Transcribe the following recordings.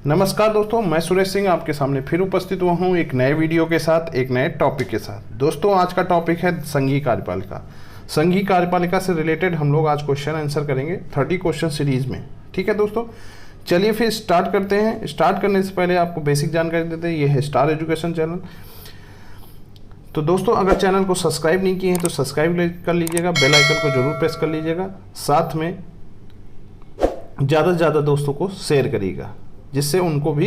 नमस्कार दोस्तों, मैं सुरेश सिंह आपके सामने फिर उपस्थित हुआ हूँ एक नए वीडियो के साथ, एक नए टॉपिक के साथ। दोस्तों आज का टॉपिक है संघीय कार्यपालिका। संघीय कार्यपालिका से रिलेटेड हम लोग आज क्वेश्चन आंसर करेंगे 30 क्वेश्चन सीरीज में। ठीक है दोस्तों, चलिए फिर स्टार्ट करते हैं। स्टार्ट करने से पहले आपको बेसिक जानकारी देते हैं, ये है स्टार एजुकेशन चैनल। तो दोस्तों अगर चैनल को सब्सक्राइब नहीं किए हैं तो सब्सक्राइब कर लीजिएगा, बेल आइकन को जरूर प्रेस कर लीजिएगा, साथ में ज़्यादा से ज़्यादा दोस्तों को शेयर करिएगा जिससे उनको भी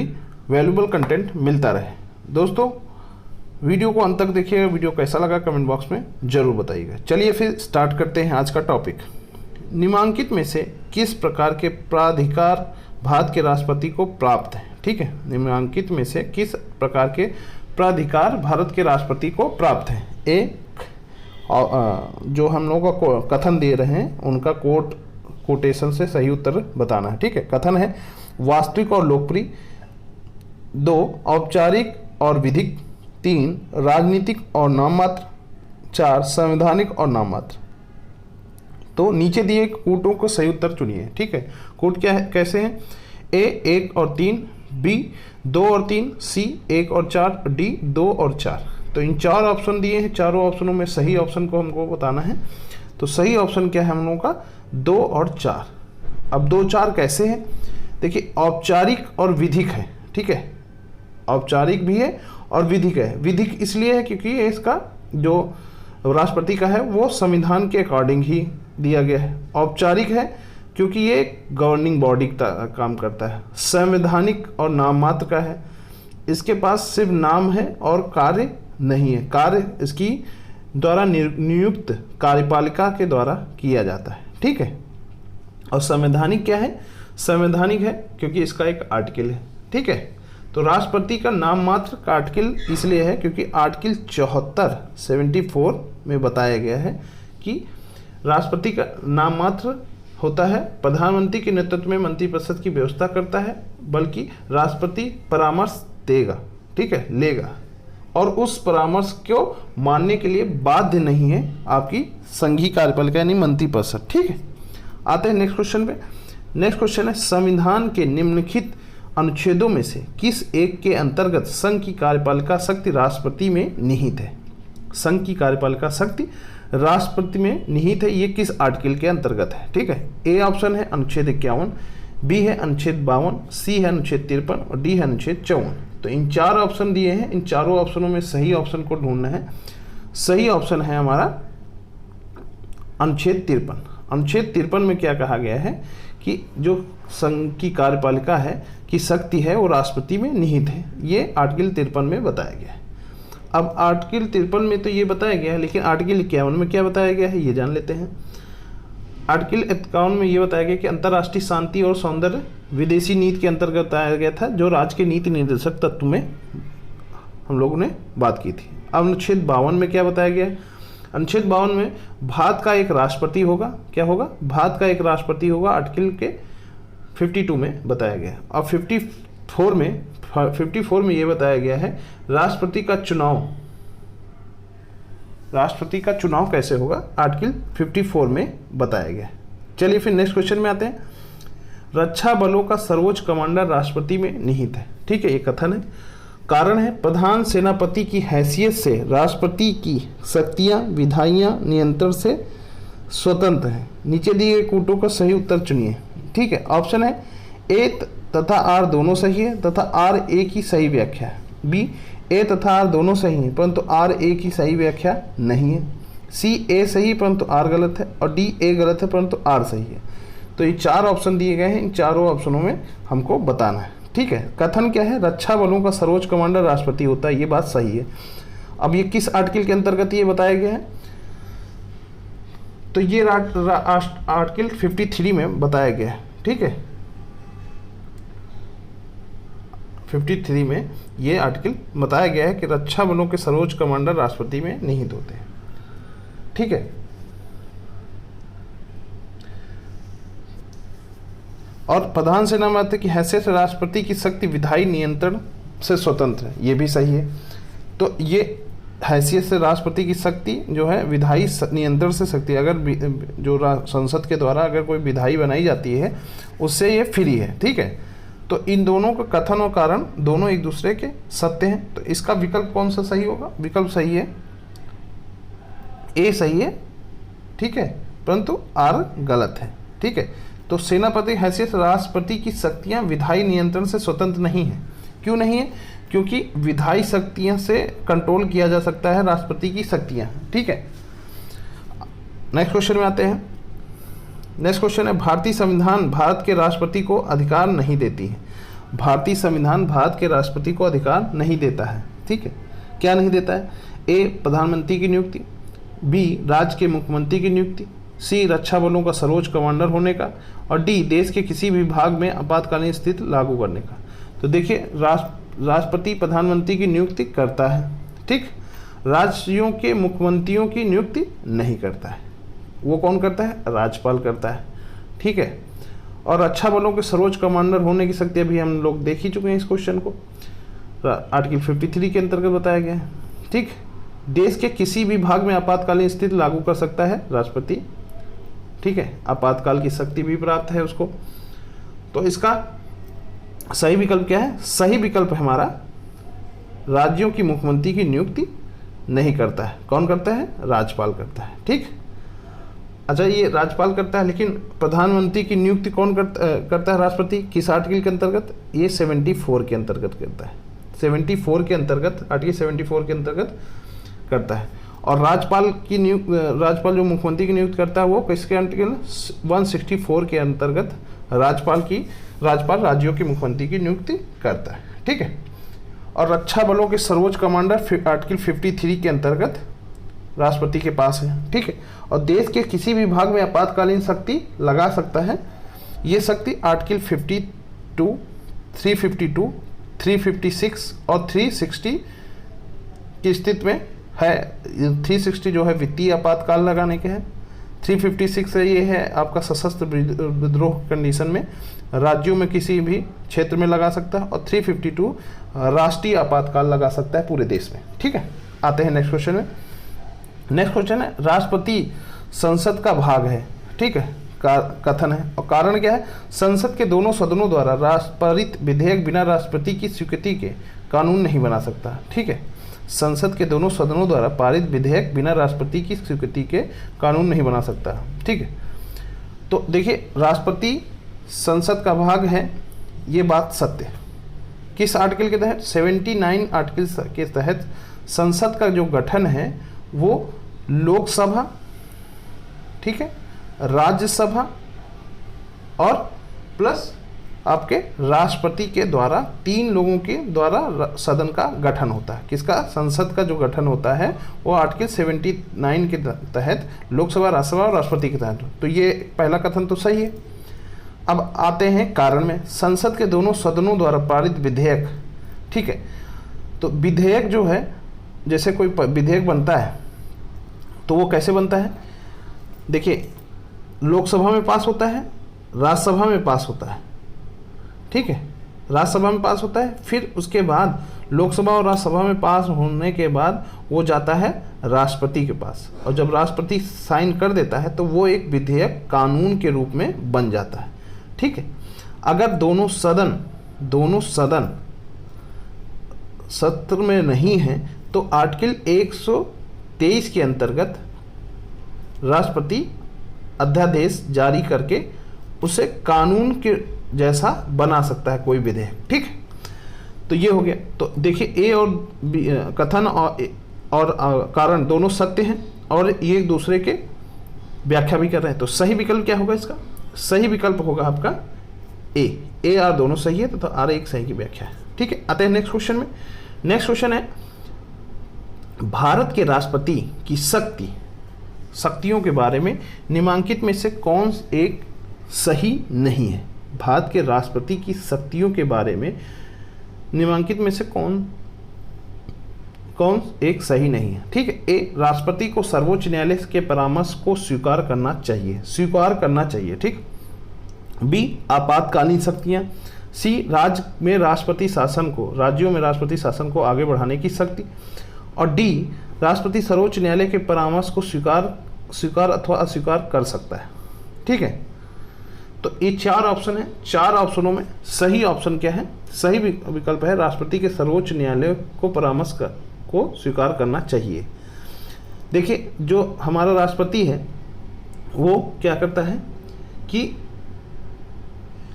वैल्यूबल कंटेंट मिलता रहे। दोस्तों वीडियो को अंत तक देखिएगा, वीडियो कैसा लगा कमेंट बॉक्स में ज़रूर बताइएगा। चलिए फिर स्टार्ट करते हैं आज का टॉपिक। निम्नलिखित में से किस प्रकार के प्राधिकार भारत के राष्ट्रपति को प्राप्त है? ठीक है, निम्नलिखित में से किस प्रकार के प्राधिकार भारत के राष्ट्रपति को प्राप्त है? एक जो हम लोगों का कथन दे रहे हैं उनका कोटेशन से सही उत्तर बताना है। ठीक है, कथन है वास्तविक और लोकप्रिय, 2 औपचारिक और विधिक, 3 राजनीतिक और नाममात्र, 4 संवैधानिक और नाममात्र। तो नीचे दिए कोटों को सही उत्तर चुनिए। ठीक है, कोट क्या है, कैसे हैं? ए 1 और 3, बी 2 और 3, सी 1 और 4, डी 2 और 4। तो इन 4 ऑप्शन दिए हैं, चारों ऑप्शनों में सही ऑप्शन को हमको बताना है। तो सही ऑप्शन क्या है हम लोगों का? 2 और 4। अब 2 4 कैसे हैं? देखिए औपचारिक और विधिक है। ठीक है, औपचारिक भी है और विधिक है। विधिक इसलिए है क्योंकि इसका जो राष्ट्रपति का है वो संविधान के अकॉर्डिंग ही दिया गया है। औपचारिक है क्योंकि ये गवर्निंग बॉडी का काम करता है। संवैधानिक और नाम मात्र का है, इसके पास सिर्फ नाम है और कार्य नहीं है। कार्य इसकी द्वारा नियुक्त कार्यपालिका के द्वारा किया जाता है। ठीक है, और संवैधानिक क्या है? संवैधानिक है क्योंकि इसका एक आर्टिकल है। ठीक है, तो राष्ट्रपति का नाम मात्र का आर्टिकल इसलिए है क्योंकि आर्टिकल 74 में बताया गया है कि राष्ट्रपति का नाम मात्र होता है, प्रधानमंत्री के नेतृत्व में मंत्रिपरिषद की व्यवस्था करता है, बल्कि राष्ट्रपति परामर्श देगा। ठीक है, लेगा, और उस परामर्श को मानने के लिए बाध्य नहीं है आपकी संघीय कार्यपालिका यानी मंत्रिपरिषद। ठीक है, आते हैं नेक्स्ट क्वेश्चन पे। नेक्स्ट क्वेश्चन है संविधान के निम्नलिखित अनुच्छेदों में से किस एक के अंतर्गत संघ की कार्यपालिका शक्ति राष्ट्रपति में निहित है? संघ की कार्यपालिका शक्ति राष्ट्रपति में निहित है, ये किस आर्टिकल के अंतर्गत है? ठीक है, ए ऑप्शन है अनुच्छेद 51, बी है अनुच्छेद 52, सी है अनुच्छेद 53 और डी है अनुच्छेद 54। तो इन 4 ऑप्शन दिए हैं, इन चारों ऑप्शनों में सही ऑप्शन को ढूंढना है। सही ऑप्शन है हमारा अनुच्छेद 53। अनुच्छेद 53 में क्या कहा गया है कि जो संघ की कार्यपालिका है की शक्ति है वो राष्ट्रपति में निहित है, ये आर्टिकल 53 में बताया गया है। अब आर्टिकल 53 में तो ये बताया गया है, लेकिन आर्टिकल 51 में क्या बताया गया है ये जान लेते हैं। आर्टिकल 51 में ये बताया गया कि अंतर्राष्ट्रीय शांति और सौंदर्य विदेशी नीति के अंतर्गत बताया गया था, जो राज्य के नीति निर्देशक तत्व में हम लोगों ने बात की थी। अब अनुच्छेद 52 में क्या बताया गया है? अनुच्छेद 52 में भारत का एक राष्ट्रपति होगा। क्या होगा? भारत का एक राष्ट्रपति होगा, आर्टिकल के 52 में बताया गया। और 54 में ये बताया गया है राष्ट्रपति का चुनाव कैसे होगा, आर्टिकल 54 में बताया गया। चलिए फिर नेक्स्ट क्वेश्चन में आते हैं। रक्षा बलों का सर्वोच्च कमांडर राष्ट्रपति में निहित है। ठीक है, ये कथन है। कारण है प्रधान सेनापति की हैसियत से राष्ट्रपति की शक्तियां विधायियां नियंत्रण से स्वतंत्र हैं। नीचे दिए गए कोटों का सही उत्तर चुनिए। ठीक है, ऑप्शन है ए तथा आर दोनों सही है तथा आर ए की सही व्याख्या है। बी ए तथा आर दोनों सही हैं परंतु आर ए की सही व्याख्या नहीं है। सी ए सही परंतु आर गलत है और डी ए गलत है परंतु आर सही है। तो ये 4 ऑप्शन दिए गए हैं, इन चारों ऑप्शनों में हमको बताना है। ठीक है, कथन क्या है? रक्षा बलों का सर्वोच्च कमांडर राष्ट्रपति होता है, ये बात सही है। अब ये किस आर्टिकल के अंतर्गत ये बताया गया है? तो ये आर्टिकल 53 में बताया गया है। ठीक है, 53 में ये आर्टिकल बताया गया है कि रक्षा बलों के सर्वोच्च कमांडर राष्ट्रपति में निहित होते हैं। ठीक है, और प्रधान सेनापति की हैसियत से राष्ट्रपति की शक्ति विधायी नियंत्रण से स्वतंत्र है, ये भी सही है। तो ये हैसियत से राष्ट्रपति की शक्ति जो है विधायी नियंत्रण से शक्ति, अगर जो संसद के द्वारा अगर कोई विधायी बनाई जाती है उससे ये फ्री है। ठीक है, तो इन दोनों का कथन और कारण दोनों एक दूसरे के सत्य हैं। तो इसका विकल्प कौन सा सही होगा? विकल्प सही है ए सही है, ठीक है, परंतु आर गलत है। ठीक है, तो सेनापति हैसियत राष्ट्रपति की शक्तियां विधायी नियंत्रण से स्वतंत्र नहीं है। क्यों नहीं है? क्योंकि विधायी शक्तियां से कंट्रोल किया जा सकता है राष्ट्रपति की शक्तियां। ठीक है, नेक्स्ट क्वेश्चन में आते हैं। नेक्स्ट क्वेश्चन है, भारतीय संविधान भारत के राष्ट्रपति को अधिकार नहीं देती है। भारतीय संविधान भारत के राष्ट्रपति को अधिकार नहीं देता है। ठीक है, क्या नहीं देता है? ए प्रधानमंत्री की नियुक्ति, बी राज्य के मुख्यमंत्री की नियुक्ति, सी रक्षा बलों का सर्वोच्च कमांडर होने का, और डी देश के किसी भी भाग में आपातकालीन स्थिति लागू करने का। तो देखिए, राष्ट्रपति प्रधानमंत्री की नियुक्ति करता है, ठीक, राज्यों के मुख्यमंत्रियों की नियुक्ति नहीं करता है। वो कौन करता है? राज्यपाल करता है। ठीक है, और रक्षा बलों के सर्वोच्च कमांडर होने की शक्ति अभी हम लोग देख ही चुके हैं। इस क्वेश्चन को आर्टिकल 53 के अंतर्गत बताया गया है। ठीक, देश के किसी भी भाग में आपातकालीन स्थिति लागू कर सकता है राष्ट्रपति। ठीक है, आपातकाल की शक्ति भी प्राप्त है उसको। तो इसका सही विकल्प क्या है? सही विकल्प है हमारा राज्यों की मुख्यमंत्री की नियुक्ति नहीं करता है। कौन करता है? राज्यपाल करता है। ठीक, अच्छा, ये राज्यपाल करता है, लेकिन प्रधानमंत्री की नियुक्ति कौन करता है? राष्ट्रपति। किस आर्टिकल के अंतर्गत? ये 74 के अंतर्गत करता है। 74 के अंतर्गत, आर्टिकल 74 के अंतर्गत करता है। और राज्यपाल जो मुख्यमंत्री की नियुक्ति करता है वो किसके आर्टिकल 164 के अंतर्गत राज्यपाल राज्यों के मुख्यमंत्री की नियुक्ति करता है। ठीक है, और रक्षा बलों के सर्वोच्च कमांडर आर्टिकल 53 के अंतर्गत राष्ट्रपति के पास है। ठीक है, और देश के किसी भी भाग में आपातकालीन शक्ति लगा सकता है। ये शक्ति आर्टिकल 52, 352, 356 और 360 की स्थिति में है। 360 जो है वित्तीय आपातकाल लगाने के हैं। 356 ये है आपका सशस्त्र विद्रोह कंडीशन में राज्यों में किसी भी क्षेत्र में लगा सकता है, और 352 राष्ट्रीय आपातकाल लगा सकता है पूरे देश में। ठीक है, आते हैं नेक्स्ट क्वेश्चन में। नेक्स्ट क्वेश्चन है, राष्ट्रपति संसद का भाग है। ठीक है, कथन है, और कारण क्या है? संसद के दोनों सदनों द्वारा पारित विधेयक बिना राष्ट्रपति की स्वीकृति के कानून नहीं बना सकता। ठीक है, संसद के दोनों सदनों द्वारा पारित विधेयक बिना राष्ट्रपति की स्वीकृति के कानून नहीं बना सकता। ठीक है, तो देखिए, राष्ट्रपति संसद का भाग है, ये बात सत्य है। किस आर्टिकल के तहत? 79 आर्टिकल के तहत संसद का जो गठन है वो लोकसभा, ठीक है, राज्यसभा और प्लस आपके राष्ट्रपति के द्वारा, 3 लोगों के द्वारा सदन का गठन होता है। किसका? संसद का जो गठन होता है वो आर्टिकल 79 के तहत लोकसभा, राज्यसभा और राष्ट्रपति के तहत। तो ये पहला कथन तो सही है। अब आते हैं कारण में। संसद के दोनों सदनों द्वारा पारित विधेयक। ठीक है, तो विधेयक जो है, जैसे कोई विधेयक बनता है तो वो कैसे बनता है? देखिए, लोकसभा में पास होता है, राज्यसभा में पास होता है। ठीक है, राज्यसभा में पास होता है, फिर उसके बाद लोकसभा और राज्यसभा में पास होने के बाद वो जाता है राष्ट्रपति के पास, और जब राष्ट्रपति साइन कर देता है तो वो एक विधेयक कानून के रूप में बन जाता है। ठीक है, अगर दोनों सदन सत्र में नहीं है तो आर्टिकल 123 के अंतर्गत राष्ट्रपति अध्यादेश जारी करके उसे कानून के जैसा बना सकता है कोई विधेयक। ठीक, तो ये हो गया। तो देखिए, ए और बी कथन और कारण दोनों सत्य हैं और ये एक दूसरे के व्याख्या भी कर रहे हैं। तो सही विकल्प क्या होगा इसका? सही विकल्प होगा आपका ए आर दोनों सही है, तो आर एक सही की व्याख्या है। ठीक है, आते हैं नेक्स्ट क्वेश्चन में। नेक्स्ट क्वेश्चन है, भारत के राष्ट्रपति की शक्तियों के बारे में निम्नलिखित में से कौन एक सही नहीं है? भारत के राष्ट्रपति की शक्तियों के बारे में निम्नलिखित में से कौन एक सही नहीं है? ठीक है, ए राष्ट्रपति को सर्वोच्च न्यायालय के परामर्श को स्वीकार करना चाहिए। ठीक, बी आपातकालीन शक्तियां, सी राज्यों में राष्ट्रपति शासन को आगे बढ़ाने की शक्ति, और डी राष्ट्रपति सर्वोच्च न्यायालय के परामर्श को स्वीकार अथवा अस्वीकार कर सकता है। ठीक है, तो ये 4 ऑप्शन है, 4 ऑप्शनों में सही ऑप्शन क्या है? सही विकल्प है राष्ट्रपति के सर्वोच्च न्यायालय को परामर्श को स्वीकार करना चाहिए। देखिए, जो हमारा राष्ट्रपति है वो क्या करता है कि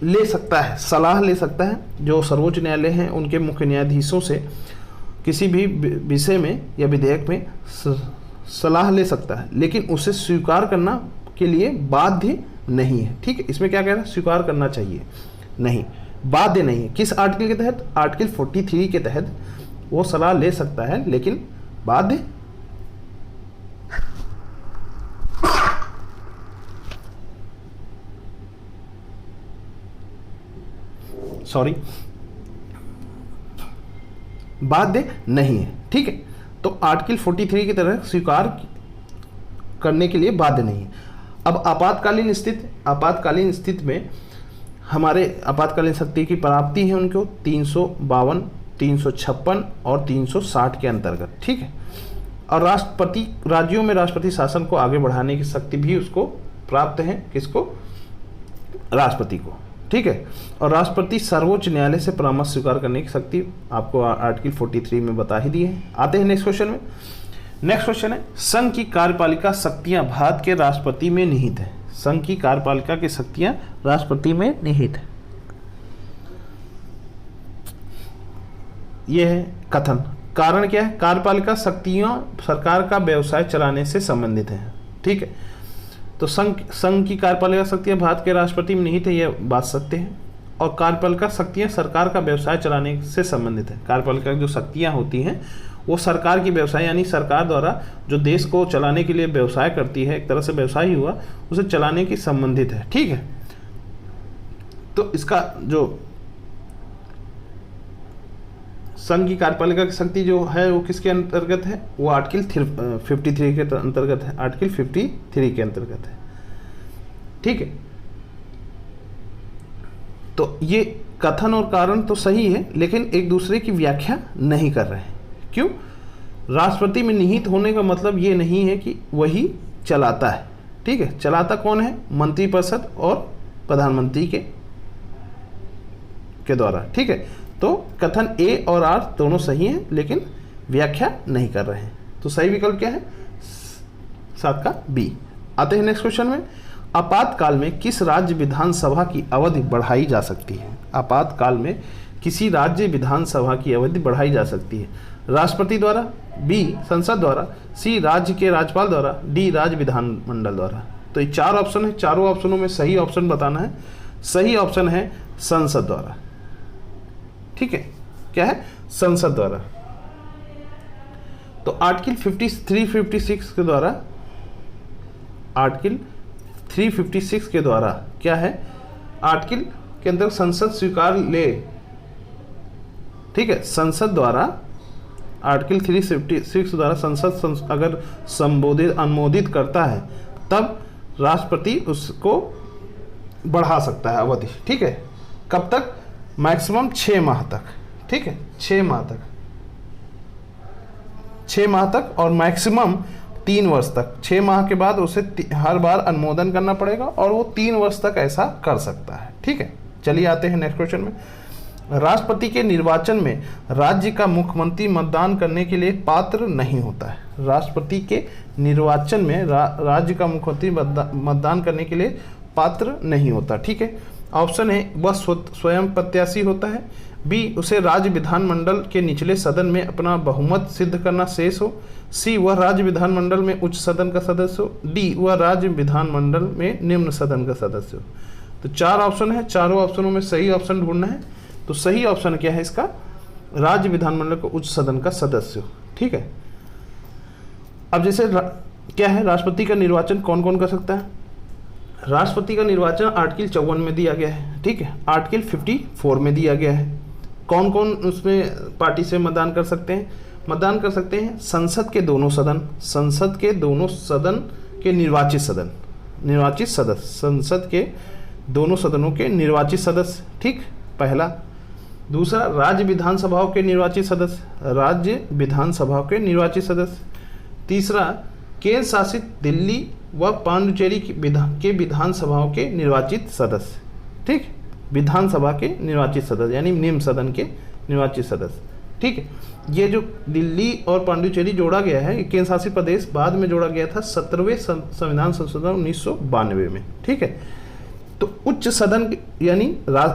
ले सकता है, सलाह ले सकता है जो सर्वोच्च न्यायालय हैं उनके मुख्य न्यायाधीशों से किसी भी विषय में या विधेयक में सलाह ले सकता है, लेकिन उसे स्वीकार करना के लिए बाध्य नहीं है। ठीक है, इसमें क्या कह रहा है? स्वीकार करना चाहिए, नहीं, बाध्य नहीं है। किस आर्टिकल के तहत? आर्टिकल 43 के तहत वो सलाह ले सकता है, लेकिन बाध्य बाध्य नहीं है। ठीक है, तो आर्टिकल 43 की तरह स्वीकार करने के लिए बाध्य नहीं है। अब आपातकालीन स्थिति में हमारे आपातकालीन शक्ति की प्राप्ति है उनको 352, 356 और 360 के अंतर्गत। ठीक है, और राज्यों में राष्ट्रपति शासन को आगे बढ़ाने की शक्ति भी उसको प्राप्त है। किसको? राष्ट्रपति को। ठीक है, और राष्ट्रपति सर्वोच्च न्यायालय से परामर्श स्वीकार करने की शक्ति आपको आर्टिकल 43 में बता ही दी है। आते हैं नेक्स्ट क्वेश्चन में। नेक्स्ट क्वेश्चन है, संघ की कार्यपालिका शक्तियां भारत के राष्ट्रपति में निहित है। संघ की कार्यपालिका की शक्तियां राष्ट्रपति में निहित है। यह है कथन। कारण क्या है? कार्यपालिका शक्तियां सरकार का व्यवसाय चलाने से संबंधित है। ठीक है, तो संघ की कार्यपालिका शक्तियां भारत के राष्ट्रपति में निहित है, यह बात सत्य है। और कार्यपालिका शक्तियां सरकार का व्यवसाय चलाने से संबंधित है। कार्यपालिका जो शक्तियां होती हैं वो सरकार की व्यवसाय, यानी सरकार द्वारा जो देश को चलाने के लिए व्यवसाय करती है, एक तरह से व्यवसाय ही हुआ, उसे चलाने की संबंधित है। ठीक है, तो इसका जो संघ की कार्यपालिका की शक्ति जो है वो किसके अंतर्गत है? वो आर्टिकल 53 के अंतर्गत है। आर्टिकल 53 के अंतर्गत है। ठीक है, तो ये कथन और कारण तो सही है, लेकिन एक दूसरे की व्याख्या नहीं कर रहे हैं। क्यों? राष्ट्रपति में निहित होने का मतलब ये नहीं है कि वही चलाता है। ठीक है, चलाता कौन है? मंत्रिपरिषद और प्रधानमंत्री के द्वारा। ठीक है, तो कथन ए और आर दोनों सही हैं, लेकिन व्याख्या नहीं कर रहे हैं। तो सही विकल्प क्या है? 7 का बी। आते हैं नेक्स्ट क्वेश्चन में। आपातकाल में किस राज्य विधानसभा की अवधि बढ़ाई जा सकती है? आपातकाल में किसी राज्य विधानसभा की अवधि बढ़ाई जा सकती है। राष्ट्रपति द्वारा, बी संसद द्वारा, सी राज्य के राज्यपाल द्वारा, डी राज्य विधानमंडल द्वारा। तो ये 4 ऑप्शन है, चारों ऑप्शनों में सही ऑप्शन बताना है। सही ऑप्शन है संसद द्वारा। ठीक है, क्या है? संसद द्वारा। तो आर्टिकल 356 के द्वारा, आर्टिकल 356 के द्वारा क्या है? आर्टिकल के अंदर संसद स्वीकार ले। ठीक है, संसद द्वारा आर्टिकल 356 द्वारा संसद अगर अनुमोदित करता है तब राष्ट्रपति उसको बढ़ा सकता है अवधि। ठीक है, कब तक? मैक्सिमम 6 माह तक। ठीक है, 6 माह तक, 6 माह तक, और मैक्सिमम 3 वर्ष तक। 6 माह के बाद उसे हर बार अनुमोदन करना पड़ेगा और वो 3 वर्ष तक ऐसा कर सकता है। ठीक है, चलिए आते हैं नेक्स्ट क्वेश्चन में। राष्ट्रपति के निर्वाचन में राज्य का मुख्यमंत्री मतदान करने के लिए पात्र नहीं होता है। राष्ट्रपति के निर्वाचन में राज्य का मुख्यमंत्री मतदान करने के लिए पात्र नहीं होता। ठीक है, ऑप्शन ए वह स्वयं प्रत्याशी होता है, बी उसे राज्य विधानमंडल के निचले सदन में अपना बहुमत सिद्ध करना शेष हो, सी वह राज्य विधानमंडल में उच्च सदन का सदस्य हो, डी वह राज्य विधानमंडल में निम्न सदन का सदस्य हो। तो 4 ऑप्शन है, चारों ऑप्शनों में सही ऑप्शन ढूंढना है। तो सही ऑप्शन क्या है इसका? राज्य विधानमंडल को उच्च सदन का सदस्य हो। ठीक है, अब जैसे क्या है, राष्ट्रपति का निर्वाचन कौन कौन कर सकता है? राष्ट्रपति का निर्वाचन आर्टिकल 54 में दिया गया है। ठीक है, आर्टिकल 54 में दिया गया है। कौन कौन उसमें पार्टी से मतदान कर सकते हैं? मतदान कर सकते हैं संसद के दोनों सदन, संसद के दोनों सदन के निर्वाचित सदस्य, संसद के दोनों सदनों के निर्वाचित सदस्य। ठीक, पहला। दूसरा, राज्य विधानसभाओं के निर्वाचित सदस्य, राज्य विधानसभाओं के निर्वाचित सदस्य। तीसरा, केंद्र शासित दिल्ली व पांडुचेरी के विधानसभाओं के निर्वाचित सदस्य। ठीक, विधानसभा के निर्वाचित सदस्य यानी निम्न सदन के निर्वाचित सदस्य। ठीक है, ये जो दिल्ली और पांडुचेरी जोड़ा गया है, केंद्र शासित प्रदेश बाद में जोड़ा गया था 17वें संविधान संशोधन 1992 में। ठीक है, तो उच्च सदन यानी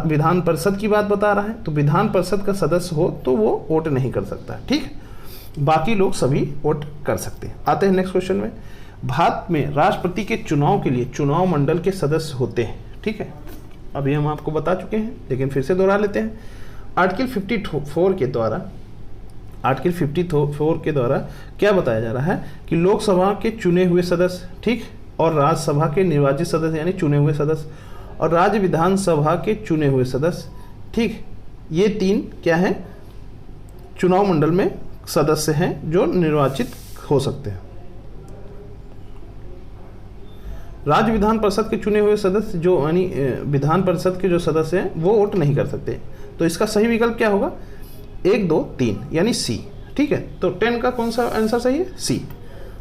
विधान परिषद की बात बता रहा है, तो विधान परिषद का सदस्य हो तो वो वोट नहीं कर सकता। ठीक, बाकी लोग सभी वोट कर सकते हैं। आते हैं नेक्स्ट क्वेश्चन में। भारत में राष्ट्रपति के चुनाव के लिए चुनाव मंडल के सदस्य होते हैं। ठीक है, अभी हम आपको बता चुके हैं लेकिन फिर से दोहरा लेते हैं। आर्टिकल 54 के द्वारा क्या बताया जा रहा है कि लोकसभा के चुने हुए सदस्य, ठीक, और राज्यसभा के निर्वाचित सदस्य यानी चुने हुए सदस्य, और राज्य विधानसभा के चुने हुए सदस्य, ठीक, ये 3 क्या है, चुनाव मंडल में सदस्य हैं जो निर्वाचित हो सकते हैं। राज्य विधान परिषद के चुने हुए सदस्य जो यानी विधान परिषद के जो सदस्य हैं वो वोट नहीं कर सकते। तो इसका सही विकल्प क्या होगा, 1, 2, 3 यानी सी। ठीक है, तो 10 का कौन सा आंसर सही है, सी।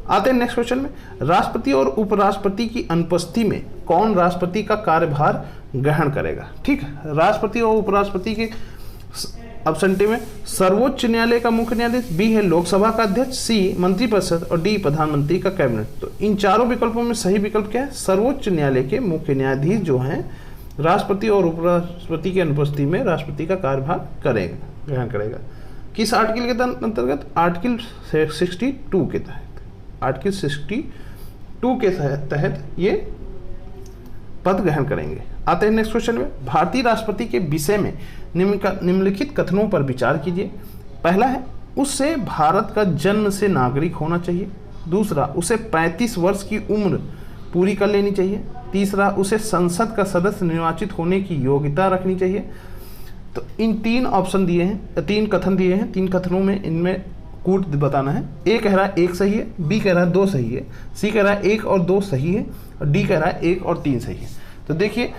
आते हैं नेक्स्ट क्वेश्चन में। राष्ट्रपति और उपराष्ट्रपति की अनुपस्थिति में कौन राष्ट्रपति का कार्यभार ग्रहण करेगा। ठीक है, राष्ट्रपति और उपराष्ट्रपति के अब्सेंटी में सर्वोच्च न्यायालय का मुख्य न्यायाधीश, बी है लोकसभा का अध्यक्ष, सी मंत्रिपरिषद और डी प्रधानमंत्री का कैबिनेट। तो इन चारों विकल्पों में सही विकल्प क्या है, सर्वोच्च न्यायालय के मुख्य न्यायाधीश जो हैं राष्ट्रपति और उपराष्ट्रपति की अनुपस्थिति में राष्ट्रपति का कार्यभार ग्रहण करेगा। किस आर्टिकल के अंतर्गत, आर्टिकल 62 के तहत, आर्टिकल 62 के तहत ये पद ग्रहण करेंगे। आते हैं नेक्स्ट क्वेश्चन में। भारतीय राष्ट्रपति के विषय में निम्नलिखित कथनों पर विचार कीजिए। पहला है, उससे भारत का जन्म से नागरिक होना चाहिए। दूसरा, उसे 35 वर्ष की उम्र पूरी कर लेनी चाहिए। तीसरा, उसे संसद का सदस्य निर्वाचित होने की योग्यता रखनी चाहिए। तो इन 3 ऑप्शन दिए हैं, 3 कथन दिए हैं। 3 कथनों में इनमें कूट बताना है। ए कह रहा है 1 सही है, बी कह रहा है 2 सही है, सी कह रहा है 1 और 2 सही है, और डी कह रहा है 1 और 3 सही है। तो देखिए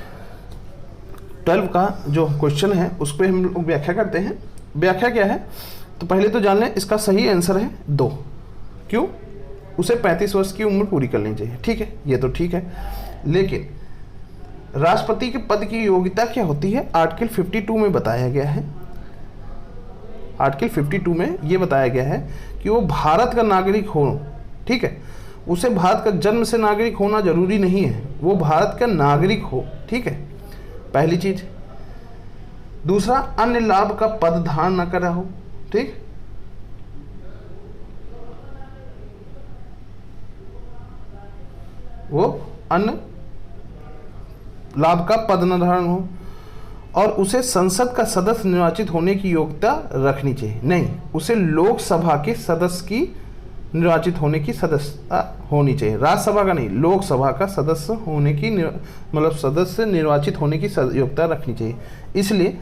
12 का जो क्वेश्चन है उस पर हम लोग व्याख्या करते हैं। व्याख्या क्या है, तो पहले तो जान लें इसका सही आंसर है 2। क्यों, उसे 35 वर्ष की उम्र पूरी कर लेनी चाहिए। ठीक है, ये तो ठीक है, लेकिन राष्ट्रपति के पद की योग्यता क्या होती है, आर्टिकल 52 में बताया गया है। आर्टिकल 52 में ये बताया गया है कि वो भारत का नागरिक हो। ठीक है, उसे भारत का जन्म से नागरिक होना जरूरी नहीं है, वो भारत का नागरिक हो। ठीक है, पहली चीज। दूसरा, अन्य लाभ का पद धारण न करा हो। ठीक, वो अन्य लाभ का पद न धारण हो, और उसे संसद का सदस्य निर्वाचित होने की योग्यता रखनी चाहिए। नहीं, उसे लोकसभा के सदस्य की निर्वाचित होने की सदस्यता होनी चाहिए, राज्यसभा का नहीं, लोकसभा का सदस्य होने की मतलब सदस्य निर्वाचित होने की योग्यता रखनी चाहिए। इसलिए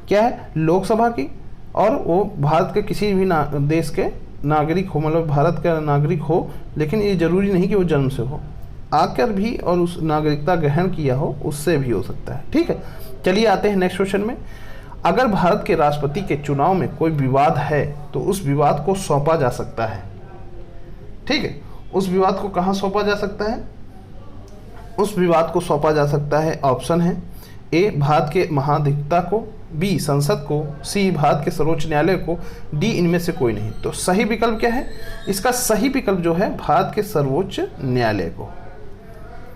क्या है, लोकसभा की, और वो भारत के किसी भी देश के नागरिक हो, मतलब भारत का नागरिक हो, लेकिन ये जरूरी नहीं कि वो जन्म से हो, आकर भी और उस नागरिकता ग्रहण किया हो, उससे भी हो सकता है। ठीक है, चलिए आते हैं नेक्स्ट क्वेश्चन में। अगर भारत के राष्ट्रपति के चुनाव में कोई विवाद है तो उस विवाद को सौंपा जा सकता है। ठीक है, उस विवाद को कहाँ सौंपा जा सकता है, उस विवाद को सौंपा जा सकता है, ऑप्शन है ए भारत के महाधिवक्ता को, बी संसद को, सी भारत के सर्वोच्च न्यायालय को, डी इनमें से कोई नहीं। तो सही विकल्प क्या है, इसका सही विकल्प जो है भारत के सर्वोच्च न्यायालय को।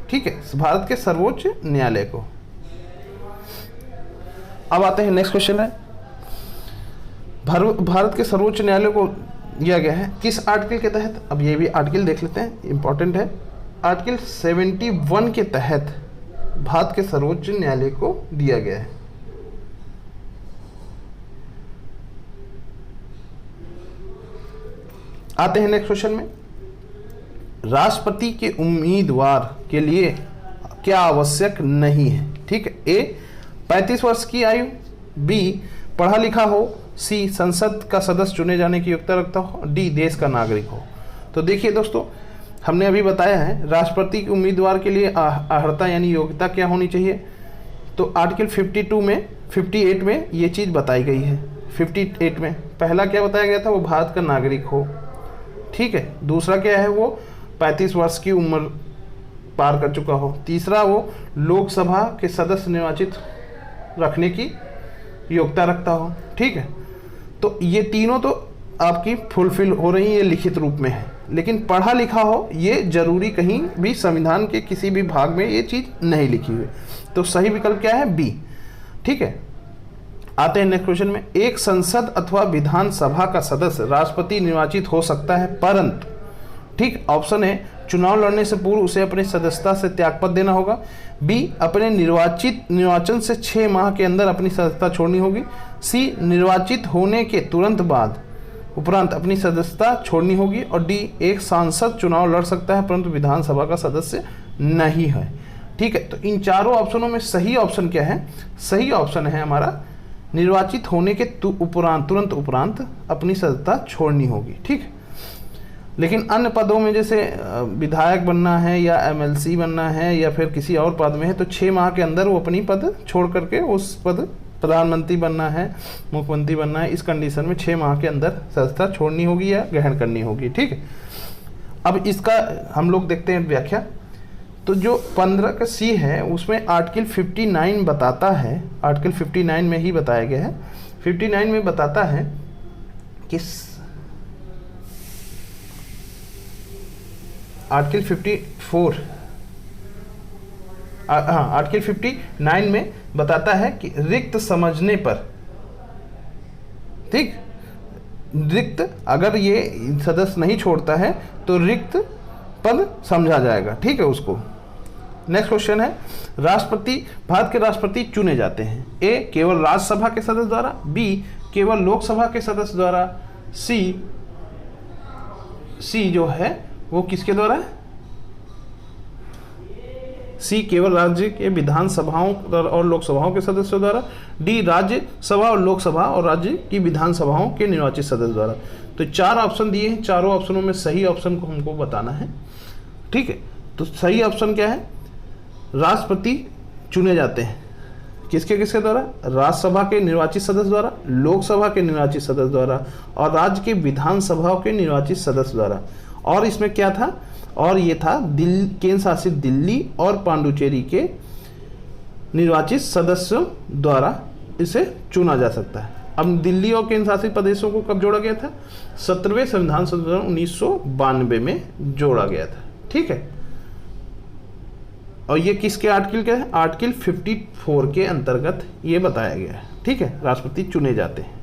ठीक है, भारत के सर्वोच्च न्यायालय को। अब आते हैं नेक्स्ट क्वेश्चन है, भारत के सर्वोच्च न्यायालय को दिया गया है किस आर्टिकल के तहत। अब ये भी आर्टिकल देख लेते हैं, इंपॉर्टेंट है। आर्टिकल 71 के तहत भारत के सर्वोच्च न्यायालय को दिया गया है। आते हैं नेक्स्ट क्वेश्चन में। राष्ट्रपति के उम्मीदवार के लिए क्या आवश्यक नहीं है। ठीक है, ए 35 वर्ष की आयु, बी पढ़ा लिखा हो, सी संसद का सदस्य चुने जाने की योग्यता रखता हो, डी देश का नागरिक हो। तो देखिए दोस्तों, हमने अभी बताया है राष्ट्रपति के उम्मीदवार के लिए अर्हता यानी योग्यता क्या होनी चाहिए। तो आर्टिकल 58 में ये चीज़ बताई गई है। 58 में पहला क्या बताया गया था, वो भारत का नागरिक हो। ठीक है, दूसरा क्या है, वो 35 वर्ष की उम्र पार कर चुका हो। तीसरा, वो लोकसभा के सदस्य निर्वाचित रखने की योग्यता रखता हो। ठीक है, तो ये तीनों तो आपकी फुलफिल हो रही है, ये लिखित रूप में है। लेकिन पढ़ा लिखा हो, ये जरूरी कहीं भी संविधान के किसी भी भाग में ये चीज़ नहीं लिखी हुई। तो सही विकल्प क्या है? बी। ठीक है, आते हैं नेक्स्ट क्वेश्चन में। एक संसद अथवा विधानसभा का सदस्य राष्ट्रपति निर्वाचित हो सकता है, परंतु, ठीक, ऑप्शन है, चुनाव लड़ने से पूर्व उसे अपनी सदस्यता से त्यागपत्र देना होगा। बी, अपने निर्वाचन से 6 माह के अंदर अपनी सदस्यता छोड़नी होगी। सी, निर्वाचित होने के तुरंत बाद उपरांत अपनी सदस्यता छोड़नी होगी। और डी, एक सांसद चुनाव लड़ सकता है परंतु विधानसभा का सदस्य नहीं है। ठीक है, तो इन चारों ऑप्शनों में सही ऑप्शन क्या है? सही ऑप्शन है हमारा निर्वाचित होने के तुरंत उपरांत अपनी सदस्यता छोड़नी होगी। ठीक, लेकिन अन्य पदों में जैसे विधायक बनना है या एमएलसी बनना है या फिर किसी और पद में है तो 6 माह के अंदर वो अपनी पद छोड़ करके उस पद, प्रधानमंत्री बनना है, मुख्यमंत्री बनना है, इस कंडीशन में 6 माह के अंदर सदस्यता छोड़नी होगी या ग्रहण करनी होगी। ठीक है, अब इसका हम लोग देखते हैं व्याख्या। तो जो 15 का सी है उसमें आर्टिकल 59 बताता है, आर्टिकल 59 में ही बताया गया है। 59 में बताता है कि आर्टिकल 54, हाँ, आर्टिकल 59 में बताता है कि रिक्त समझने पर, ठीक, रिक्त अगर ये सदस्य नहीं छोड़ता है तो रिक्त पद समझा जाएगा। ठीक है उसको। नेक्स्ट क्वेश्चन है, राष्ट्रपति, भारत के राष्ट्रपति चुने जाते हैं। ए, केवल राज्यसभा के सदस्य द्वारा। बी, केवल लोकसभा के सदस्य द्वारा। सी जो है वो किसके द्वारा है? सी, केवल राज्य के विधानसभाओं और लोकसभाओं के सदस्यों द्वारा। डी, राज्यसभा और लोकसभा और राज्य की विधानसभाओं के निर्वाचित सदस्य द्वारा। तो 4 ऑप्शन दिए हैं, चारों ऑप्शनों में सही ऑप्शन को हमको बताना है। ठीक है, तो सही ऑप्शन क्या है? राष्ट्रपति चुने जाते हैं किसके किसके द्वारा? राज्यसभा के निर्वाचित सदस्य द्वारा, लोकसभा के निर्वाचित सदस्य द्वारा और राज्य के विधानसभाओं के निर्वाचित सदस्य द्वारा। और इसमें क्या था? और ये था केंद्र शासित दिल्ली और पांडुचेरी के निर्वाचित सदस्यों द्वारा इसे चुना जा सकता है। अब दिल्ली और केंद्र शासित प्रदेशों को कब जोड़ा गया था? 17वें संविधान संशोधन 1992 में जोड़ा गया था। ठीक है, और ये किसके आर्टिकल का है? आर्टिकल 54 के अंतर्गत ये बताया गया है। ठीक है, राष्ट्रपति चुने जाते हैं।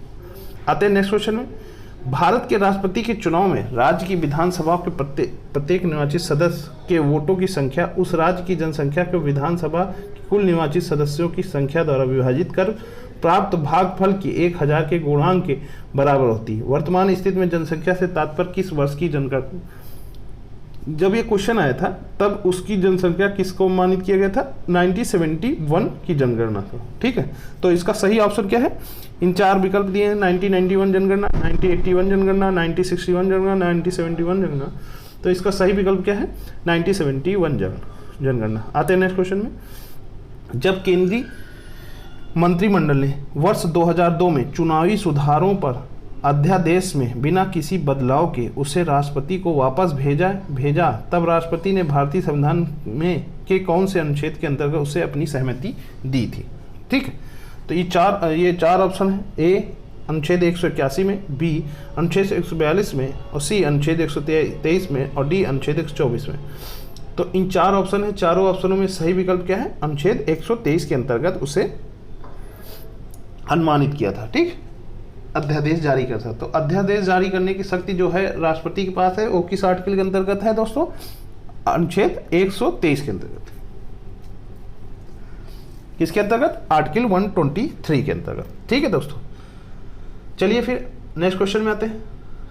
आते हैं नेक्स्ट क्वेश्चन में। भारत के राष्ट्रपति के चुनाव में राज्य की विधानसभा के प्रत्येक निर्वाचित सदस्य के वोटों की संख्या उस राज्य की जनसंख्या को विधानसभा की कुल निर्वाचित सदस्यों की संख्या द्वारा विभाजित कर प्राप्त भागफल की 1000 के गुणांक के बराबर होती है। वर्तमान स्थिति में जनसंख्या से तात्पर्य किस वर्ष की जनगणना? जब ये क्वेश्चन आया था तब उसकी जनसंख्या किसको मानित किया गया था? 1971 की जनगणना को। ठीक है, तो इसका सही ऑप्शन क्या है? इन 4 विकल्प दिए हैं, 1991 जनगणना, 1981 जनगणना, 1961 जनगणना, 1971 जनगणना। तो इसका सही विकल्प क्या है? 1971 जनगणना। आते हैं नेक्स्ट क्वेश्चन में। जब केंद्रीय मंत्रिमंडल ने वर्ष 2002 में चुनावी सुधारों पर अध्यादेश में बिना किसी बदलाव के उसे राष्ट्रपति को वापस भेजा तब राष्ट्रपति ने भारतीय संविधान में के कौन से अनुच्छेद के अंतर्गत उसे अपनी सहमति दी थी? ठीक है, तो ये चार ऑप्शन है। ए, अनुच्छेद 181 में, बी, अनुच्छेद 142 में, और सी, अनुच्छेद 123 में, और डी, अनुच्छेद 124 में। तो इन 4 ऑप्शन है, चारों ऑप्शनों में सही विकल्प क्या है? अनुच्छेद 123 के अंतर्गत उसे अनुमानित किया था। ठीक, अध्यादेश जारी कर सकते। तो अध्यादेश जारी करने की शक्ति जो है राष्ट्रपति के पास है, वो किस आर्टिकल के अंतर्गत है दोस्तों? अनुच्छेद 123 के अंतर्गत। किसके अंतर्गत? आर्टिकल 123 के अंतर्गत। ठीक है दोस्तों, चलिए फिर नेक्स्ट क्वेश्चन में आते हैं।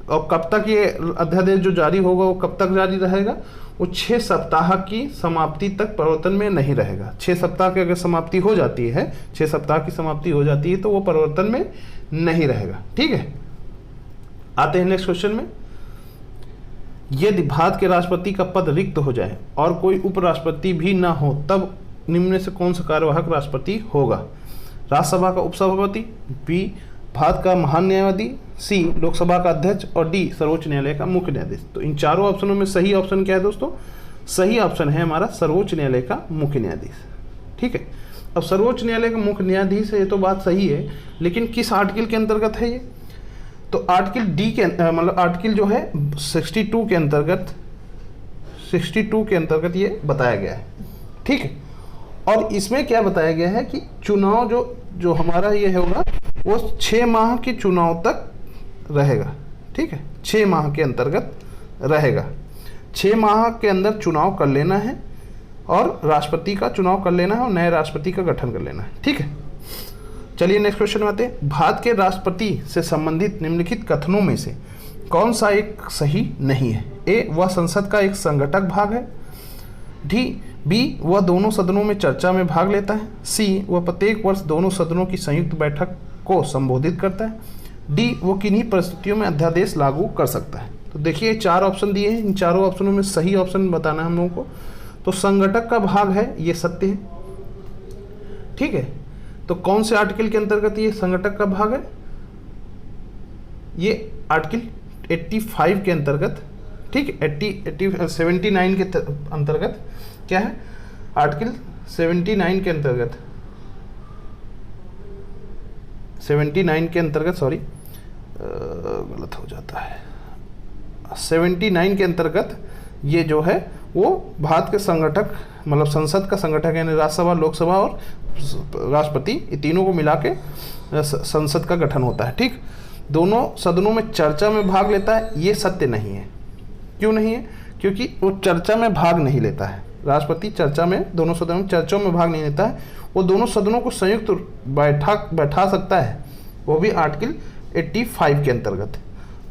और कब तक ये अध्यादेश जो जारी होगा वो कब तक जारी रहेगा? वो 6 सप्ताह की समाप्ति तक परिवर्तन में नहीं रहेगा। 6 सप्ताह की अगर समाप्ति हो जाती है, 6 सप्ताह की समाप्ति हो जाती है तो वो परिवर्तन में नहीं रहेगा। ठीक है, आते हैं नेक्स्ट क्वेश्चन में। यदि भारत के राष्ट्रपति का पद रिक्त हो जाए और कोई उपराष्ट्रपति भी ना हो तब निम्न में से कौन सा कार्यवाहक राष्ट्रपति होगा? राज्यसभा का उपसभापति, बी, भारत का महान न्यायाधीश, सी, लोकसभा का अध्यक्ष, और डी, सर्वोच्च न्यायालय का मुख्य न्यायाधीश। तो इन चारों ऑप्शनों में सही ऑप्शन क्या है दोस्तों? सही ऑप्शन है हमारा सर्वोच्च न्यायालय का मुख्य न्यायाधीश। ठीक है, अब सर्वोच्च न्यायालय का मुख्य न्यायाधीश है, ये तो बात सही है, लेकिन किस आर्टिकल के अंतर्गत है ये? तो आर्टिकल डी के मतलब आर्टिकल जो है 62 के अंतर्गत, 62 के अंतर्गत ये बताया गया है। ठीक है, और इसमें क्या बताया गया है कि चुनाव जो हमारा ये होगा वो 6 माह के चुनाव तक रहेगा। ठीक है, 6 माह के अंतर्गत रहेगा। 6 माह के अंदर चुनाव कर लेना है और राष्ट्रपति का चुनाव कर लेना है और नए राष्ट्रपति का गठन कर लेना है। ठीक है, चलिए नेक्स्ट क्वेश्चन में आते हैं। भारत के राष्ट्रपति से संबंधित निम्नलिखित कथनों में से कौन सा एक सही नहीं है? ए, वह संसद का एक संगठक भाग है। बी, वह दोनों सदनों में चर्चा में भाग लेता है। सी, वह प्रत्येक वर्ष दोनों सदनों की संयुक्त बैठक को संबोधित करता है। डी, वो किन्हीं परिस्थितियों में अध्यादेश लागू कर सकता है। तो देखिए 4 ऑप्शन दिए हैं, इन चारों ऑप्शनों में सही ऑप्शन बताना है हम लोगों को। तो संगठक का भाग है, ये सत्य है। ठीक है, तो कौन से आर्टिकल के अंतर्गत ये संगठक का भाग है? ये आर्टिकल 85 के अंतर्गत। ठीक है, 79 के अंतर्गत क्या है? आर्टिकल 79 के अंतर्गत, 79 के अंतर्गत, सॉरी गलत हो जाता है, 79 के अंतर्गत ये जो है वो भारत के संगठक मतलब संसद का संगठक यानी राज्यसभा, लोकसभा और राष्ट्रपति, ये तीनों को मिला के संसद का गठन होता है। ठीक, दोनों सदनों में चर्चा में भाग लेता है, ये सत्य नहीं है। क्यों नहीं है? क्योंकि वो चर्चा में भाग नहीं लेता है। राष्ट्रपति चर्चा में, दोनों सदनों में चर्चाओं में भाग नहीं लेता है। वो दोनों सदनों को संयुक्त बैठा सकता है, वो भी आर्टिकल 85 के अंतर्गत।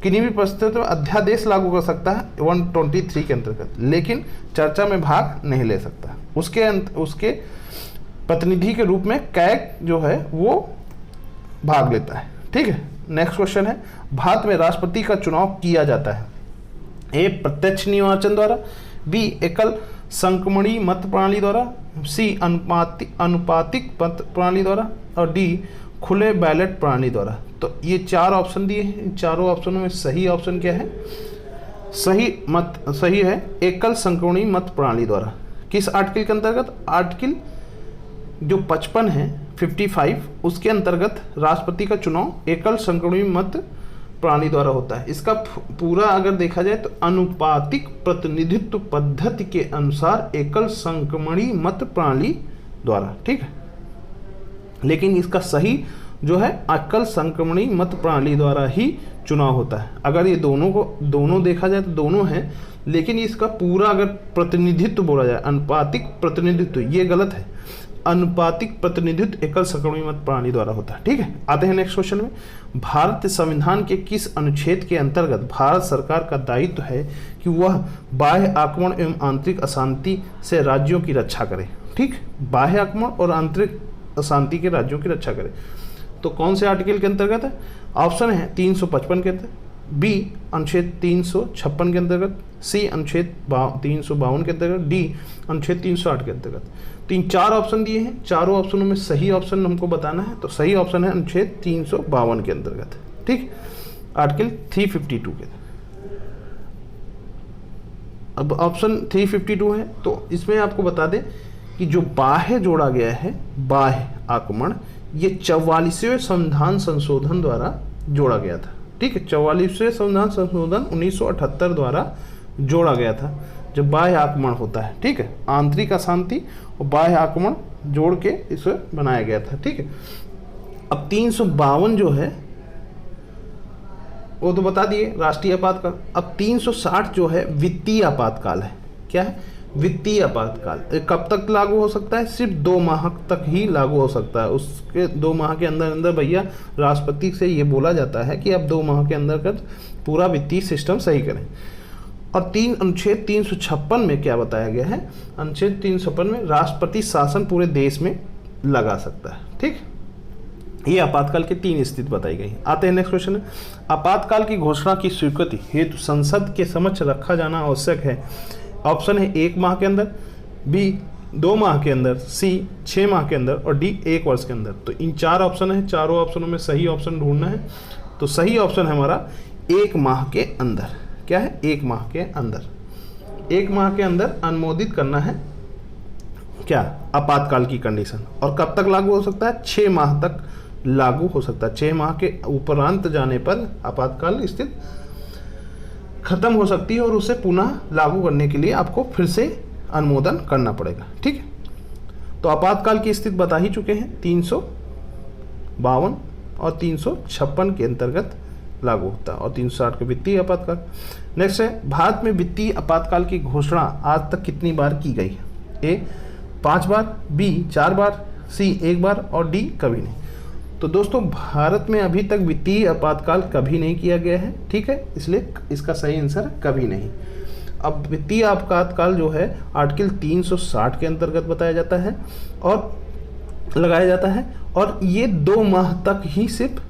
किन्हीं भी परिस्थितियों में अध्यादेश लागू कर सकता है 123 के अंतर्गत, लेकिन चर्चा में भाग नहीं ले सकता। उसके प्रतिनिधि के रूप में कैग जो है वो भाग लेता है। ठीक है, नेक्स्ट क्वेश्चन है, भारत में राष्ट्रपति का चुनाव किया जाता है। ए, प्रत्यक्ष निर्वाचन द्वारा। बी, एकल संक्रमणीय मत प्रणाली द्वारा। सी, अनुपातिक मत प्रणाली द्वारा। और डी, खुले बैलेट प्रणाली द्वारा। तो ये 4 ऑप्शन दिए हैं, इन चारों ऑप्शनों में सही ऑप्शन क्या है? सही है एकल संक्रमणीय मत प्रणाली द्वारा। किस आर्टिकल के अंतर्गत? आर्टिकल जो 55 है 55, उसके अंतर्गत राष्ट्रपति का चुनाव एकल संक्रमणीय मत प्रणाली द्वारा होता है। इसका पूरा अगर देखा जाए तो अनुपातिक प्रतिनिधित्व पद्धति के अनुसार एकल संक्रमणीय मत प्रणाली द्वारा। ठीक है, लेकिन इसका सही जो है एकल संक्रमणीय मत प्रणाली द्वारा ही चुनाव होता है। अगर ये दोनों देखा जाए तो दोनों हैं, लेकिन इसका पूरा अगर प्रतिनिधित्व बोला जाए, अनुपातिक प्रतिनिधित्व, ये गलत है। अनुपातिक प्रतिनिधित्व एकल संक्रमणीय मत प्रणाली द्वारा होता है। ठीक है, आते हैं नेक्स्ट क्वेश्चन में। भारत संविधान के किस अनुच्छेद के अंतर्गत भारत सरकार का दायित्व है कि वह बाह्य आक्रमण एवं आंतरिक अशांति से राज्यों की रक्षा करे? ठीक, बाह्य आक्रमण और आंतरिक अशांति के राज्यों की रक्षा करे। तो कौन से आर्टिकल के अंतर्गत है? ऑप्शन है 355 के अंतर्गत, बी अनुच्छेद 356 के अंतर्गत, सी अनुच्छेद 352 के अंतर्गत, डी अनुच्छेद 308 के अंतर्गत। तो इन 4 ऑप्शन दिए हैं, चारों ऑप्शनों में सही ऑप्शन हमको बताना है। तो सही ऑप्शन है अनुच्छेद 352 के अंतर्गत। ठीक, आर्टिकल 352 के। अब ऑप्शन 352 है, तो इसमें आपको बता दें कि जो बाह्य जोड़ा गया है, बाह्य आक्रमण, ये 44वें संविधान संशोधन द्वारा जोड़ा गया था। ठीक है, 44वें संविधान संशोधन 1978 द्वारा जोड़ा गया था, जब बाह्य आक्रमण होता है। ठीक है, आंतरिक अशांति और बाह्य आक्रमण जोड़ के इसे बनाया गया था। ठीक है, अब 352 जो है वो तो बता दिए, राष्ट्रीय आपातकाल। अब 360 जो है वित्तीय आपातकाल है। क्या है? वित्तीय आपातकाल। कब तक लागू हो सकता है? सिर्फ 2 माह तक ही लागू हो सकता है। उसके 2 माह के अंदर अंदर भैया राष्ट्रपति से ये बोला जाता है कि अब 2 माह के अंदर कर पूरा वित्तीय सिस्टम सही करें। और अनुच्छेद 356 में क्या बताया गया है? अनुच्छेद 356 में राष्ट्रपति शासन पूरे देश में लगा सकता है। ठीक, ये आपातकाल की 3 स्थिति बताई गई। आते हैं नेक्स्ट क्वेश्चन है, आपातकाल की घोषणा की स्वीकृति हेतु संसद के समक्ष रखा जाना आवश्यक है। ऑप्शन है 1 माह के अंदर, बी 2 माह के अंदर, सी 6 माह के अंदर और डी 1 वर्ष के अंदर। तो इन 4 ऑप्शन है, चारों ऑप्शनों में सही ऑप्शन ढूंढना है। तो सही ऑप्शन है हमारा 1 माह के अंदर। क्या है? 1 माह के अंदर। 1 माह के अंदर अनुमोदित करना है क्या, आपातकाल की कंडीशन। और कब तक लागू हो सकता है, 6 माह तक लागू हो सकता है। 6 माह के उपरांत जाने पर आपातकाल स्थिति खत्म हो सकती है और उसे पुनः लागू करने के लिए आपको फिर से अनुमोदन करना पड़ेगा। ठीक है, तो आपातकाल की स्थिति बता ही चुके हैं, 352 और 356 के अंतर्गत लागू होता है, और 360 के वित्तीय आपातकाल। नेक्स्ट है, भारत में वित्तीय आपातकाल की घोषणा आज तक कितनी बार की गई है। ए 5 बार, बी 4 बार, सी 1 बार और डी कभी नहीं। तो दोस्तों भारत में अभी तक वित्तीय आपातकाल कभी नहीं किया गया है। ठीक है, इसलिए इसका सही आंसर कभी नहीं। अब वित्तीय आपातकाल जो है आर्टिकल 360 के अंतर्गत बताया जाता है और लगाया जाता है, और ये 2 माह तक ही सिर्फ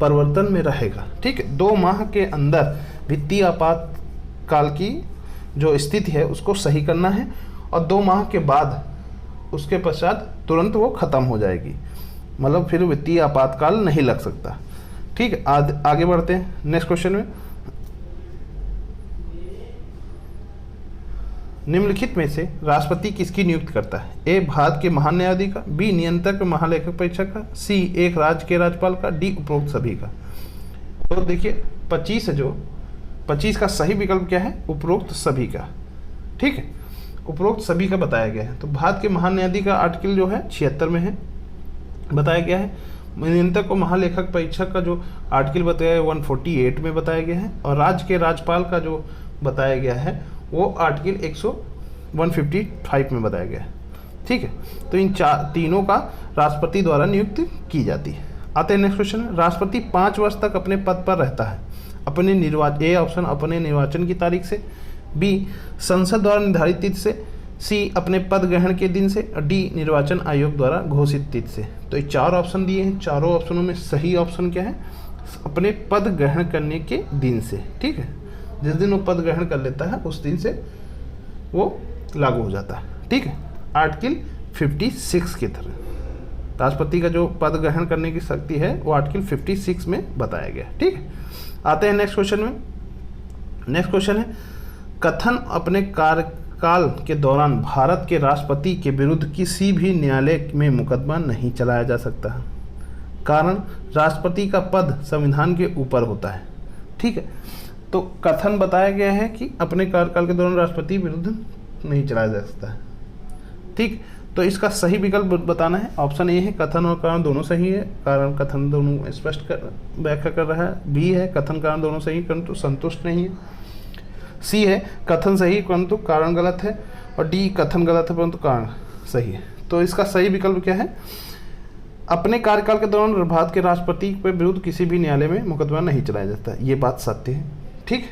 परिवर्तन में रहेगा। ठीक है, 2 माह के अंदर वित्तीय आपातकाल की जो स्थिति है उसको सही करना है, और 2 माह के बाद उसके पश्चात तुरंत वो खत्म हो जाएगी, मतलब फिर वित्तीय आपातकाल नहीं लग सकता। ठीक है, आगे बढ़ते हैं नेक्स्ट क्वेश्चन में। निम्नलिखित में से राष्ट्रपति किसकी नियुक्ति करता है। ए भारत के महान्यायाधीश का, बी नियंत्रक महालेखक परीक्षक का, सी एक राज्य के राज्यपाल का, डी उपरोक्त सभी का। तो देखिए 25 है, जो 25 का सही विकल्प क्या है, उपरोक्त सभी का। ठीक है, उपरोक्त सभी का बताया गया है। तो भारत के महान्यायाधीश का आर्टिकल जो है 76 में है बताया गया है। नियंत्रक को महालेखक परीक्षक का जो आर्टिकल बताया है 148 में बताया गया है, और राज्य के राज्यपाल का जो बताया गया है वो आर्टिकल 155 में बताया गया है। ठीक है, तो इन तीनों का राष्ट्रपति द्वारा नियुक्ति की जाती है। आते हैं नेक्स्ट क्वेश्चन में। राष्ट्रपति 5 वर्ष तक अपने पद पर रहता है अपने ए ऑप्शन अपने निर्वाचन की तारीख से, बी संसद द्वारा निर्धारित तिथि से, सी अपने पद ग्रहण के दिन से, डी निर्वाचन आयोग द्वारा घोषित तिथि से। तो ये 4 ऑप्शन दिए हैं, चारों ऑप्शनों में सही ऑप्शन क्या है, अपने पद ग्रहण करने के दिन से। ठीक है, जिस दिन वो पद ग्रहण कर लेता है उस दिन से वो लागू हो जाता है। ठीक है, आर्टिकल 56 की तरह राष्ट्रपति का जो पद ग्रहण करने की शक्ति है वो आर्टिकल 56 में बताया गया है। ठीक है, आते हैं नेक्स्ट क्वेश्चन में। नेक्स्ट क्वेश्चन है, कथन अपने कार्यकाल के दौरान भारत के राष्ट्रपति के विरुद्ध किसी भी न्यायालय में मुकदमा नहीं चलाया जा सकता है, कारण राष्ट्रपति का पद संविधान के ऊपर होता है। ठीक है, तो कथन बताया गया है कि अपने कार्यकाल के दौरान राष्ट्रपति विरुद्ध नहीं चलाया जा सकता है। ठीक, तो इसका सही विकल्प बताना है। ऑप्शन ए है, कथन और कारण दोनों सही है, कारण कथन दोनों स्पष्ट व्याख्या कर रहा है। बी है, कथन कारण दोनों सही परंतु संतुष्ट नहीं है। सी है, कथन सही परंतु कारण गलत है, और डी कथन गलत है परंतु कारण सही है। तो इसका सही विकल्प क्या है, अपने कार्यकाल के दौरान भारत के राष्ट्रपति के विरुद्ध किसी भी न्यायालय में मुकदमा नहीं चलाया जाता। ये बात सत्य है। ठीक,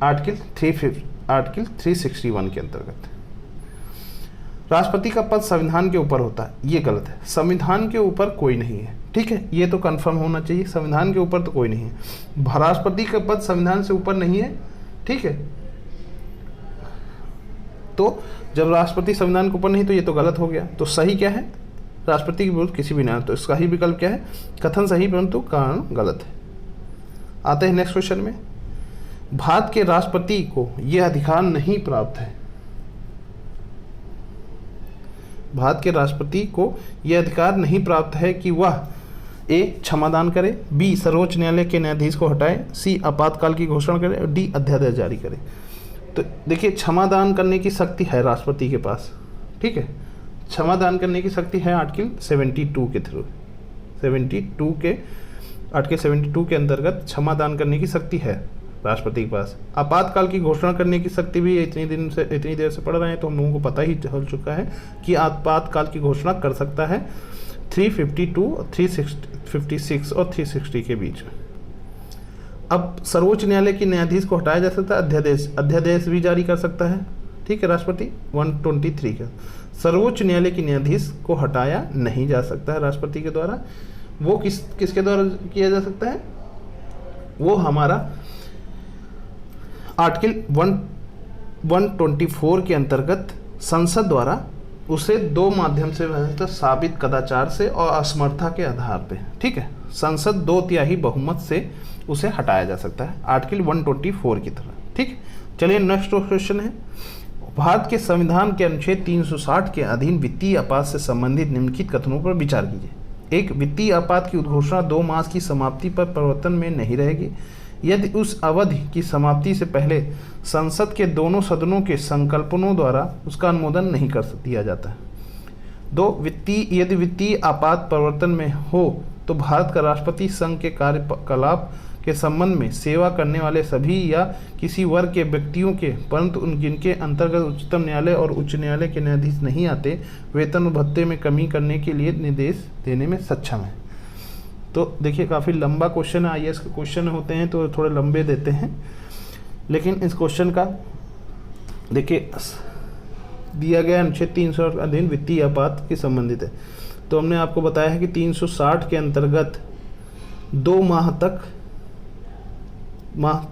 आर्टिकल 361 के अंतर्गत राष्ट्रपति का पद संविधान के ऊपर होता है, ये गलत है। संविधान के ऊपर कोई नहीं है। ठीक है, ये तो कंफर्म होना चाहिए, संविधान के ऊपर तो कोई नहीं है। राष्ट्रपति का पद संविधान से ऊपर नहीं है। ठीक है, तो जब राष्ट्रपति संविधान के ऊपर नहीं तो ये तो गलत हो गया। तो सही क्या है, राष्ट्रपति के विरुद्ध किसी भी न्यायालय। तो इसका ही विकल्प क्या है, कथन सही परंतु कारण गलत है। आते हैं नेक्स्ट क्वेश्चन में। भारत के राष्ट्रपति को यह अधिकार नहीं प्राप्त है, भारत के राष्ट्रपति को यह अधिकार नहीं प्राप्त है कि वह ए क्षमादान करे, बी सर्वोच्च न्यायालय के न्यायाधीश को हटाए, सी आपातकाल की घोषणा करे, और डी अध्यादेश जारी करे। तो देखिए क्षमादान करने की शक्ति है राष्ट्रपति के पास। ठीक है, क्षमादान करने की शक्ति है आर्टिकल 72 के थ्रू, 72 के आर्टिकल 72 के अंतर्गत क्षमादान करने की शक्ति है राष्ट्रपति के पास। आपातकाल की घोषणा करने की शक्ति भी इतनी देर से पढ़ रहे हैं तो हम लोगों को पता ही चल चुका है कि आपातकाल की घोषणा कर सकता है 352, 356 और 360 के बीच। अब सर्वोच्च न्यायालय के न्यायाधीश को हटाया जा सकता है, अध्यादेश भी जारी कर सकता है। ठीक है, राष्ट्रपति 123 का सर्वोच्च न्यायालय के न्यायाधीश को हटाया नहीं जा सकता है राष्ट्रपति के द्वारा। वो किसके द्वारा किया जा सकता है, वो हमारा आर्टिकल 124 के अंतर्गत संसद द्वारा उसे 2 माध्यम से साबित कदाचार से और असमर्था के आधार पे। ठीक है, संसद 2/3 बहुमत से उसे हटाया जा सकता है, आर्टिकल 124 की तरह। ठीक, चलिए नेक्स्ट क्वेश्चन है, भारत के संविधान के अनुच्छेद 360 के अधीन वित्तीय आपात से संबंधित निम्नलिखित कथनों पर विचार कीजिए। एक, वित्तीय आपात की उद्घोषणा 2 मास की समाप्ति पर प्रवर्तन में नहीं रहेगी यदि उस अवधि की समाप्ति से पहले संसद के दोनों सदनों के संकल्पनों द्वारा उसका अनुमोदन नहीं कर दिया जाता है। 2, यदि वित्तीय आपात प्रवर्तन में हो तो भारत का राष्ट्रपति संघ के कार्यकलाप के संबंध में सेवा करने वाले सभी या किसी वर्ग के व्यक्तियों के, परंतु जिनके अंतर्गत उच्चतम न्यायालय और उच्च न्यायालय के न्यायाधीश नहीं आते, वेतन और भत्ते में कमी करने के लिए निर्देश देने में सक्षम है। तो देखिए काफ़ी लंबा क्वेश्चन है, आईएएस के क्वेश्चन होते हैं तो थोड़े लंबे देते हैं, लेकिन इस क्वेश्चन का देखिए दिया गया अनुच्छेद 360 के अधीन वित्तीय आपात के संबंधित है। तो हमने आपको बताया है कि 360 के अंतर्गत 2 माह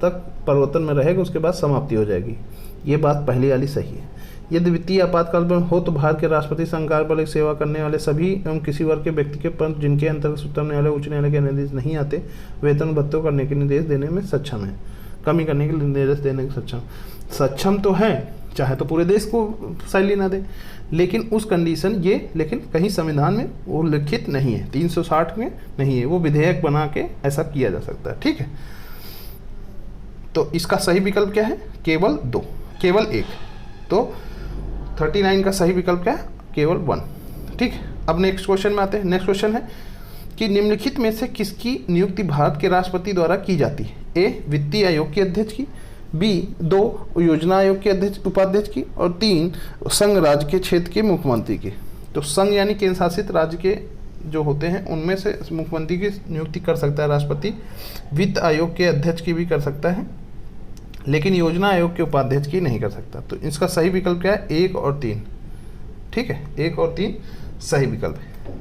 तक प्रवर्तन में रहेगा, उसके बाद समाप्ति हो जाएगी। ये बात पहली वाली सही है। यदि वित्तीय आपातकाल में हो तो भारत के राष्ट्रपति संघ कार्यपालिक सेवा करने वाले सभी एवं किसी वर्ग के व्यक्ति के, परंतु जिनके अंतर्गत उच्चतम न्यायालय उच्च न्यायालय के निर्देश नहीं आते, वेतन भत्तों करने के निर्देश देने में सक्षम है, कमी करने के निर्देश देने के सक्षम तो है, चाहे तो पूरे देश को सैलरी ना दे, लेकिन उस कंडीशन ये, लेकिन कहीं संविधान में वो लिखित नहीं है, 360 में नहीं है, वो विधेयक बना के ऐसा किया जा सकता है। ठीक है, तो इसका सही विकल्प क्या है? केवल 2, केवल 1। तो 39 का सही विकल्प क्या है? केवल 1। ठीक है, अब नेक्स्ट क्वेश्चन में आते हैं। नेक्स्ट क्वेश्चन है कि निम्नलिखित में से किसकी नियुक्ति भारत के राष्ट्रपति द्वारा की जाती है? ए, वित्तीय आयोग के अध्यक्ष की, बी, 2 योजना आयोग के अध्यक्ष उपाध्यक्ष की, और 3 संघ राज्य के क्षेत्र के मुख्यमंत्री की। तो संघ यानी केंद्र शासित राज्य के जो होते हैं उनमें से मुख्यमंत्री की नियुक्ति कर सकता है राष्ट्रपति, वित्त आयोग के अध्यक्ष की भी कर सकता है, लेकिन योजना आयोग के उपाध्यक्ष की नहीं कर सकता। तो इसका सही विकल्प क्या है? 1 और 3। ठीक है, 1 और 3 सही विकल्प है।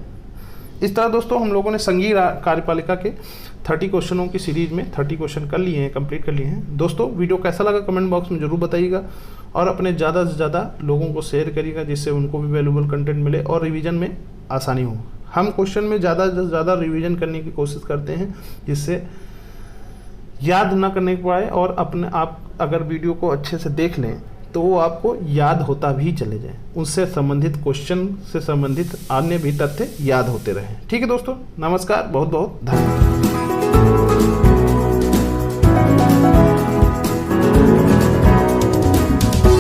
इस तरह दोस्तों हम लोगों ने संघीय कार्यपालिका के 30 क्वेश्चनों की सीरीज में 30 क्वेश्चन कर लिए हैं, कंप्लीट कर लिए हैं। दोस्तों वीडियो कैसा लगा कमेंट बॉक्स में जरूर बताइएगा, और अपने ज़्यादा से ज़्यादा लोगों को शेयर करिएगा जिससे उनको भी वैल्यूबल कंटेंट मिले और रिवीजन में आसानी हो। हम क्वेश्चन में ज़्यादा से ज़्यादा रिवीजन करने की कोशिश करते हैं जिससे याद ना करने पाए, और अपने आप अगर वीडियो को अच्छे से देख लें तो वो आपको याद होता भी चले जाए, उससे संबंधित क्वेश्चन से संबंधित अन्य भी तथ्य याद होते रहें। ठीक है दोस्तों, नमस्कार, बहुत बहुत धन्यवाद।